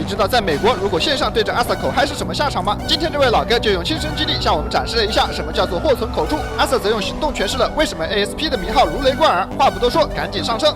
知道在美国如果线上对着阿 Sa 口嗨是什么下场吗？今天这位老哥就用亲身经历向我们展示了一下什么叫做祸存口出，阿 Sa 则用行动诠释了为什么 ASP 的名号如雷贯耳。话不多说，赶紧上车。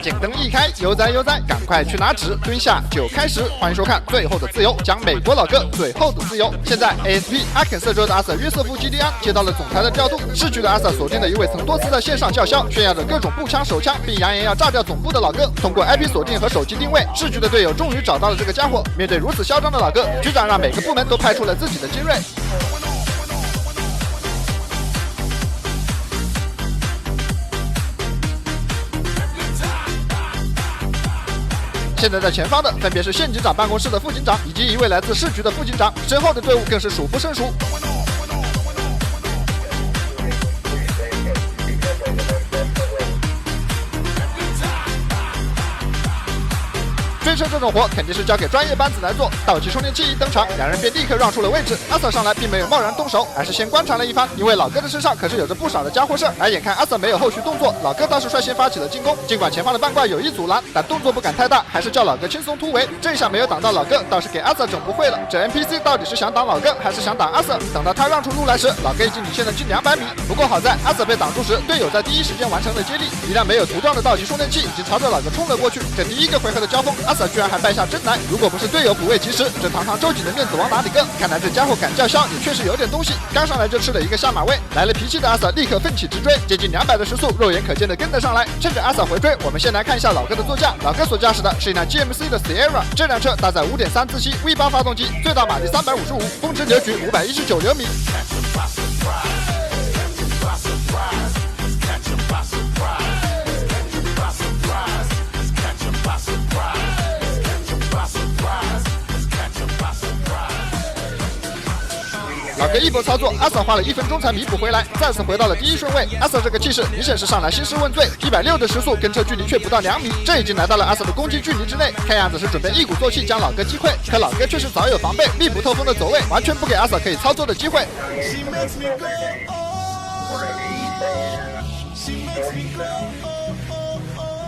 警灯一开，悠哉悠哉，赶快去拿纸，蹲下就开始。欢迎收看《最后的自由》，讲美国老哥最后的自由。现在 ASP 阿肯色州的阿 Sa 约瑟夫基利安接到了总裁的调度，市局的阿 Sa 锁定了一位曾多次在线上叫嚣，炫耀着各种步枪手枪，并扬言要炸掉总部的老哥。通过 IP 锁定和手机定位，市局的队友终于找到了这个家伙。面对如此嚣张的老哥，局长让每个部门都派出了自己的精锐。现在在前方的分别是县警长办公室的副警长以及一位来自市局的副警长，身后的队伍更是数不胜数。追车这种活肯定是交给专业班子来做。道奇充电器一登场，两人便立刻让出了位置。阿 Sa 上来并没有贸然动手，而是先观察了一番，因为老哥的身上可是有着不少的家伙事儿。而眼看阿 Sa 没有后续动作，老哥倒是率先发起了进攻。尽管前方的半怪有意阻拦，但动作不敢太大，还是叫老哥轻松突围。这一下没有挡到老哥，倒是给阿 Sa 整不会了。这 NPC 到底是想挡老哥，还是想挡阿 Sa？ 等到他让出路来时，老哥已经领先了近200米。不过好在阿 Sa 被挡住时，队友在第一时间完成了接力，一辆没有涂装的道奇充电器已经朝着老哥冲了过去。这第一个回合的交锋，阿 Sa 居然还败下阵来，如果不是队友补位及时，这堂堂周几的面子往哪里搁？看来这家伙敢叫嚣也确实有点东西，刚上来就吃了一个下马威。来了脾气的阿 Sa 立刻奋起直追，接近200的时速，肉眼可见的跟得上来。趁着阿 Sa 回追，我们先来看一下老哥的座驾。老哥所驾驶的是一辆 GMC 的 Sierra， 这辆车搭载 5.3 自吸 V8 发动机，最大马力355，峰值扭矩519牛米。老哥一波操作，阿 Sa 花了1分钟才弥补回来，再次回到了第一顺位。阿 Sa 这个气势明显是上来兴师问罪，160的时速，跟车距离却不到2米，这已经来到了阿 Sa 的攻击距离之内，看样子是准备一鼓作气将老哥击溃。可老哥却是早有防备，密不透风的走位，完全不给阿 Sa 可以操作的机会。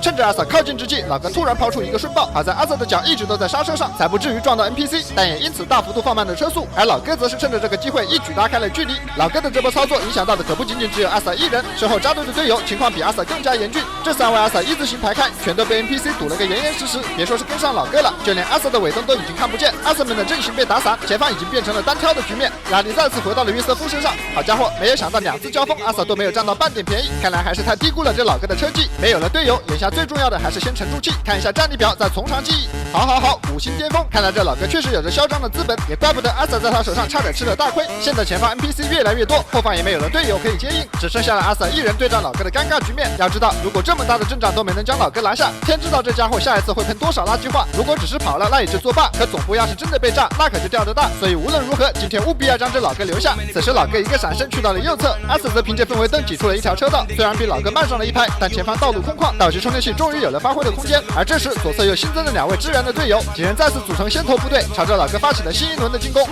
趁着阿 Sa 靠近之际，老哥突然抛出一个瞬爆，好在阿 Sa 的脚一直都在刹车上，才不至于撞到 NPC， 但也因此大幅度放慢了车速。而老哥则是趁着这个机会一举拉开了距离。老哥的这波操作影响到的可不仅仅只有阿 Sa 一人，身后扎队的队友情况比阿 Sa 更加严峻。这3位阿 Sa 一字形排开，全都被 NPC 堵了个严严实实。别说是跟上老哥了，就连阿 Sa 的尾灯都已经看不见。阿 Sa 们的阵型被打散，前方已经变成了单挑的局面，压力再次回到了约瑟夫身上。好家伙，没有想到2次交锋，阿 Sa 都没有占到半点便宜，看来还是太低估了这老哥的车技。没有了队友，眼下最重要的还是先沉住气，看一下战力表，再从长计议。好，5星巅峰，看来这老哥确实有着嚣张的资本，也怪不得阿 Sa 在他手上差点吃了大亏。现在前方 NPC 越来越多，后方也没有了队友可以接应，只剩下了阿 Sa 一人对战老哥的尴尬局面。要知道，如果这么大的阵仗都没能将老哥拿下，天知道这家伙下一次会喷多少垃圾话。如果只是跑了，那也就作罢，可总部要是真的被炸，那可就掉得大。所以无论如何，今天务必要将这老哥留下。此时老哥一个闪身去到了右侧，阿 Sa 则凭借氛围灯挤出了一条车道，虽然比老哥慢上了一拍，但前方道路空旷，道奇充电器终于有了发挥的空间。而这时左侧又新增了2位支援的队友，几人再次组成先头部队，朝着老哥发起了新一轮的进攻。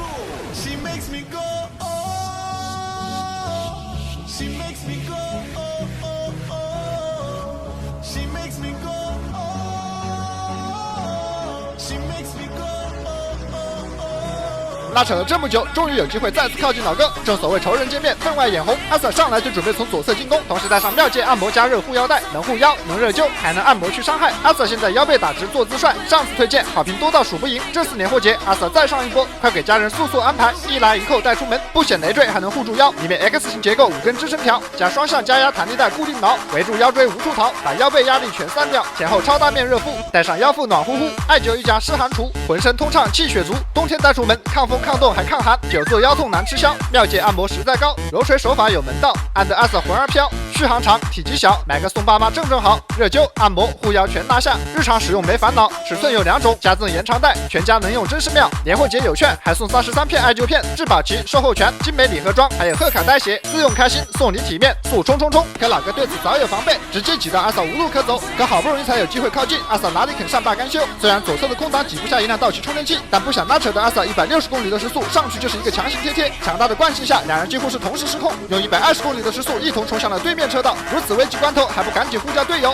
拉扯了这么久，终于有机会再次靠近老哥。正所谓仇人见面，分外眼红。阿 Sa 上来就准备从左侧进攻，同时带上妙界按摩加热护腰带，能护腰，能热灸，还能按摩去伤害。阿 Sa 现在腰背打直，坐姿帅，上次推荐好评多到数不赢。这次年货节，阿 Sa 再上一波，快给家人速安排，一拉一扣带出门，不显累赘，还能护住腰。里面 X 型结构5根支撑条，加双向加压弹力带固定牢，围住腰椎无处逃，把腰背压力全散掉。前后超大面热敷，带上腰腹暖乎乎，艾灸一家湿寒除，浑身通畅气血足。冬天带出门，抗风抗冻还抗寒，久坐腰痛难吃香。妙界按摩实在高，揉捶手法有门道，按得阿 Sa 魂儿飘。续航长，体积小，买个送爸妈正好。热灸、按摩、护腰全拿下，日常使用没烦恼。尺寸有2种，加赠延长带，全家能用真是妙。年货节有券，还送33片艾灸片、质保期、售后权、精美礼盒装，还有贺卡带鞋，自用开心，送礼体面，速冲！可老哥对此早有防备，直接挤到阿 Sa 无路可走。可好不容易才有机会靠近，阿 Sa 哪里肯善罢甘休？虽然左侧的空档挤不下一辆道奇充电器，但不想拉扯的阿 Sa 160公里的时速上去就是一个强行贴，强大的惯性下，两人几乎是同时失控，用120公里的时速一同冲向了对面车道。如此危急关头，还不赶紧呼叫队友？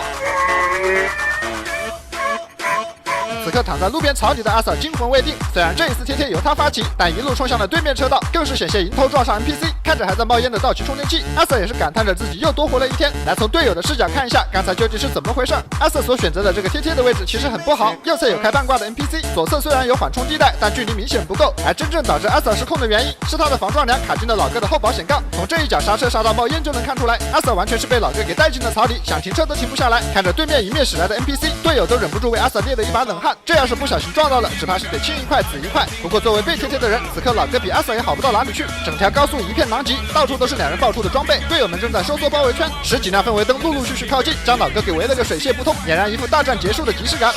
此此刻躺在路边草里的阿 Sir 惊魂未定，虽然这一次贴贴由他发起，但一路冲向了对面车道，更是险些迎头撞上 NPC。看着还在冒烟的道奇充电器，阿 Sir 也是感叹着自己又多活了一天。来从队友的视角看一下，刚才究竟是怎么回事？阿 Sir 所选择的这个贴贴的位置其实很不好，右侧有开半挂的 NPC， 左侧虽然有缓冲地带，但距离明显不够。而真正导致阿 Sir 失控的原因是他的防撞梁卡进了老哥的后保险杠。从这一脚刹车刹到冒烟就能看出来，阿 Sir 完全是被老哥给带进了草里，想停车都停不下来。看着对面迎面驶来的 NPC， 队友都忍不住为阿 Sir 捏了一把冷汗。这要是不小心撞到了，只怕是得青一块紫一块。不过作为被贴贴的人，此刻老哥比阿 Sir 也好不到哪里去，整条高速一片狼藉，到处都是两人爆出的装备，队友们正在收缩包围圈，10几辆氛围灯陆陆续续靠近，将老哥给围了个水泄不通，俨然一副大战结束的即视感。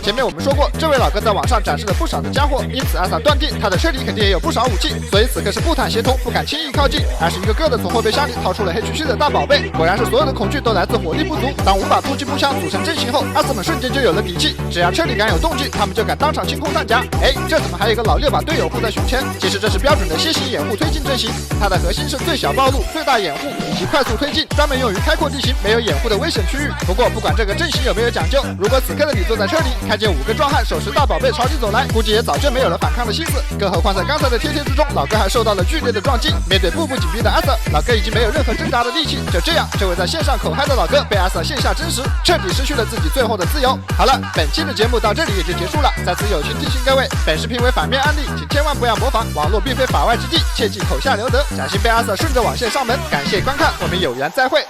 前面我们说过，这位老哥在网上展示了不少的家伙，因此阿 Sir 断定他的车里肯定也有不少武器，所以此刻是不谈协同，不敢轻易靠近，而是一个个的从后备箱里掏出了黑黢黢的大宝贝。果然是所有的恐惧都来自火力不足。当5把突击步枪组成阵型后，阿 Sir 们瞬间就有了底气，只要车里敢有动静，他们就敢当场清空弹夹。哎，这怎么还有一个老6把队友护在胸前？其实这是标准的楔形掩护推进阵型，它的核心是最小暴露、最大掩护以及快速推进，专门用于开阔地形没有掩护的危险区域。不过不管这个阵型有没有讲究，如果此刻的你坐在车里，看见5个壮汉手持大宝贝朝你走来，估计也早就没有了反抗的心思。更何况在刚才的贴贴之中，老哥还受到了剧烈的撞击。面对步步紧逼的阿 Sir， 老哥已经没有任何挣扎的力气。就这样，这位在线上口嗨的老哥被阿 Sir 线下真实，彻底失去了自己最后的自由。好了，本期的节目到这里也就结束了。在此友情提醒各位，本视频为反面案例，请千万不要模仿，网络并非法外之地，切忌口下留德，小心被阿 Sir 顺着网线上门。感谢观看，我们有缘再会。